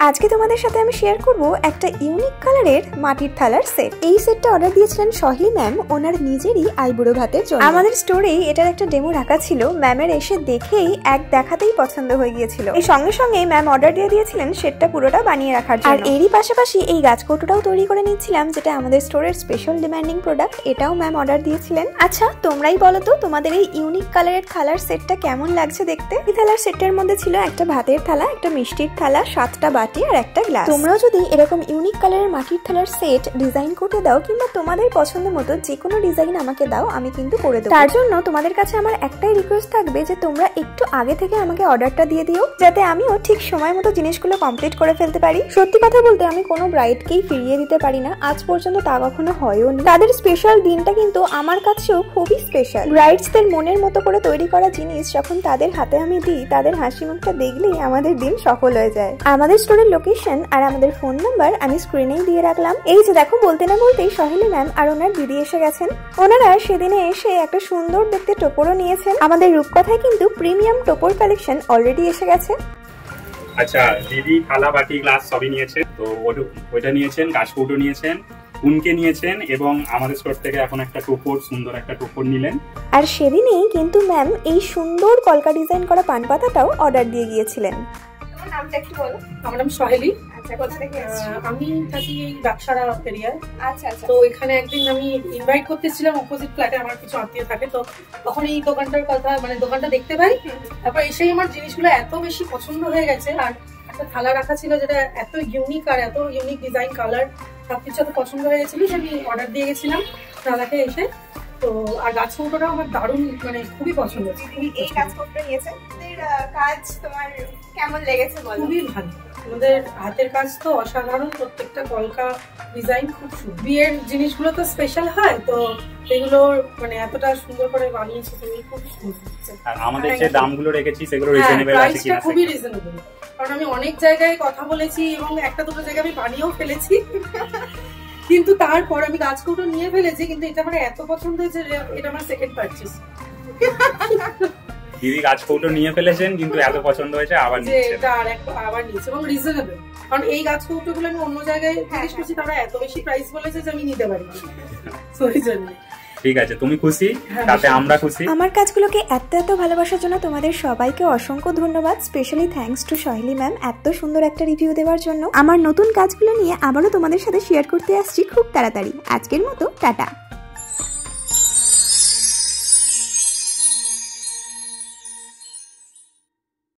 আজকে তোমাদের সাথে আমি শেয়ার করব একটা ইউনিক কালারের মাটির থালার সেট। এই সেটটা অর্ডার দিয়েছিলেন সহেলি ম্যাম ওনার নিজেরই আইবুড়ো ভাতের জন্য। আমাদের স্টোরেই এটার একটা ডেমো রাখা ছিল, ম্যামের এসে দেখেই এক দেখাতেই পছন্দ হয়ে গিয়েছিল। এই সঙ্গে সঙ্গে ম্যাম অর্ডার দিয়ে দিয়েছিলেন সেটটা পুরোটা বানিয়ে রাখার জন্য। আর এরই পাশাপাশি এই গাছ কৌটোটাও তৈরি করে নিচ্ছিলাম, যেটা আমাদের স্টোরের স্পেশাল ডিমান্ডিং প্রোডাক্ট। এটাও ম্যাম অর্ডার দিয়েছিলেন। আচ্ছা তোমরাই বলো তো তোমাদের এই ইউনিক কালারের থালার সেটটা কেমন লাগছে দেখতে। এই থালার সেটটার মধ্যে ছিল একটা ভাতের থালা, একটা মিষ্টির থালা, 7টা বাটি আর একটা গ্লাস। তোমরাও যদি এরকম ইউনিক কালারের মাটির থালার সেট ডিজাইন করতে দাও কিংবা তোমাদের পছন্দ মতো যে কোনো ডিজাইন আমাকে দাও, আমি কিন্তু করে দেবো। তার জন্য তোমাদের কাছে আমার একটাই রিকোয়েস্ট থাকবে যে তোমরা একটু আগে থেকে আমাকে অর্ডারটা দিয়ে দিও, যাতে আমিও ঠিক সময় মতো জিনিসগুলো কমপ্লিট করে ফেলতে পারি। সত্যি কথা বলতে আমি কোনো ব্রাইডকেই ফিরিয়ে দিতে পারি না, আজ পর্যন্ত তা কখনো হয়ও নি। তাদের স্পেশাল দিনটা কিন্তু আমার কাছেও খুবই স্পেশাল। ব্রাইডসদের মনের মতো করে তৈরি করা জিনিস যখন তাদের হাতে আমি দিই, তাদের হাসি মুখটা দেখলেই আমাদের দিন সফল হয়ে যায়। আমাদের স্টোরের লোকেশন আর আমাদের ফোন নাম্বার আমি স্ক্রিনেই দিয়ে রাখলাম। এই যে দেখো, বলতে না বলতেই সহেলি ম্যাম আর ওনার দিদি এসে গেছেন। ওনারা সেদিনে এসে একটা সুন্দর দেখতে টোপরও নিয়েছেন। আমাদের রূপকথায় কিন্তু প্রিমিয়াম টোপর কালেকশন অলরেডি এসে গেছে। আচ্ছা, দিদি থালা বাটি গ্লাস সবই নিয়েছে, তো ওইটা নিয়েছেন, গাছকৌটো নিয়েছেন, উনকে নিয়েছেন এবং আমাদের স্টোর থেকে এখন একটা টোপর, সুন্দর একটা টোপর নিলেন। আর সেদিনেই কিন্তু ম্যাম এই সুন্দর কলকা ডিজাইন করা পান পাতাটাও অর্ডার দিয়ে গিয়েছিলেন। তোমার নামটা একটু বলো। আমার নাম সহেলি। আচ্ছা, কোথা থেকে এসেছো? আমি থাকি এই বাক্সারা এরিয়ায়। আচ্ছা আচ্ছা। তো এখানে একদিন আমি ইনভাইট করতেছিলাম, অপোজিট ফ্ল্যাটে আমার কিছু আত্মীয় থাকে, তো তখন এই দোকানটার কথা মানে দোকানটা দেখতে পাই। তারপর এসেই আমার জিনিসগুলো এত বেশি পছন্দ হয়ে গেছে, আর একটা থালা রাখা ছিল যেটা এত ইউনিক আর এত ইউনিক ডিজাইন, কালার সবকিছু এত পছন্দ হয়ে গেছিল যে আমি অর্ডার দিয়ে গেছিলাম দাদাকে এসে। তো আর গাছ কৌটোটাও আমার দারুণ, মানে খুবই পছন্দ হয়েছে। এই গাছ কৌটো নিয়েছেন, কাজ তোমার কেমন লেগেছে বলো? খুবই ভালো, আমাদের হাতের কাজ তো অসাধারণ, প্রত্যেকটা কলকা ডিজাইন খুব সুন্দর। বিয়ের জিনিসগুলো তো স্পেশাল হয়, তো এগুলো মানে এতটা সুন্দর করে বানিয়েছে তুমি, খুব সুন্দর। আর আমাদের যে দামগুলো রেখেছি সেগুলো রিজনেবল আছে কিনা? খুবই রিজনেবল, কারণ আমি অনেক জায়গায় কথা বলেছি এবং একটা দুটো জায়গায় আমি বানিয়েও ফেলেছি, কিন্তু তারপর আমি গাছ কৌটো নিয়ে ফেলেছি, কিন্তু এটা আমার এত পছন্দ হয়েছে, এটা আমার সেকেন্ড পারচেজ। দিদি গাছ কৌটো নিয়ে ফেলেছেন কিন্তু এত পছন্দ হয়েছে আবার নিচ্ছেন। এটা আবার নিচ্ছে এবং রিজনেবল, কারণ এই গাছ কৌটোগুলো আমি অন্য জায়গায় জিজ্ঞেস করছি, তারা এত বেশি প্রাইস বলেছে যে আমি নিতে পারি না, সো এই জন্য। ঠিক আছে, তুমি খুশি, তাতে আমরা খুশি। আমার কাজগুলোকে এত এত ভালোবাসার জন্য তোমাদের সবাইকে অসংখ্য ধন্যবাদ। Specially thanks to Saheli ma'am এত সুন্দর একটা রিভিউ দেওয়ার জন্য। আমার নতুন কাজগুলো নিয়ে আবারও তোমাদের সাথে শেয়ার করতে আসছি খুব তাড়াতাড়ি। আজকের মতো টাটা।